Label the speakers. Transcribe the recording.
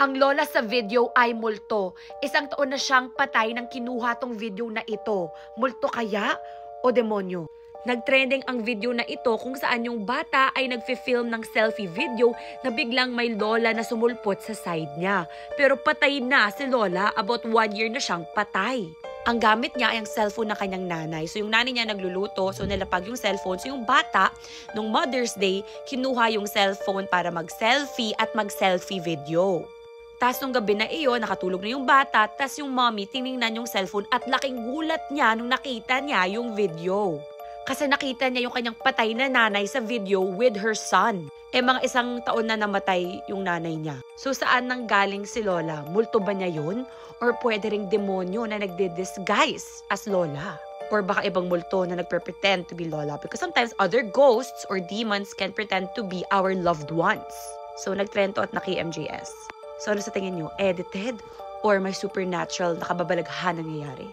Speaker 1: Ang lola sa video ay multo. Isang taon na siyang patay nang kinuha tong video na ito. Multo kaya o demonyo? Nagtrending ang video na ito kung saan yung bata ay nagfi-film ng selfie video na biglang may lola na sumulpot sa side niya. Pero patay na si lola, about 1 year na siyang patay. Ang gamit niya ay ang cellphone ng kanyang nanay. So yung nanay niya nagluluto, so nilapag yung cellphone. So yung bata, nung Mother's Day, kinuha yung cellphone para mag-selfie at mag-selfie video. Tas nung gabi na iyon, nakatulog na yung bata, tas yung mommy tiningnan yung cellphone at laking gulat niya nung nakita niya yung video. Kasi nakita niya yung kanyang patay na nanay sa video with her son. Mga 1 taon na namatay yung nanay niya. So saan nang galing si Lola? Multo ba niya yun? Or pwede ring demonyo na nagde-disguise as Lola? Or baka ibang multo na nagpre-pretend to be Lola? Because sometimes other ghosts or demons can pretend to be our loved ones. So nagtrend to at naki-MJS. So ano sa tingin nyo? Edited? Or may supernatural na kababalaghan nangyayari?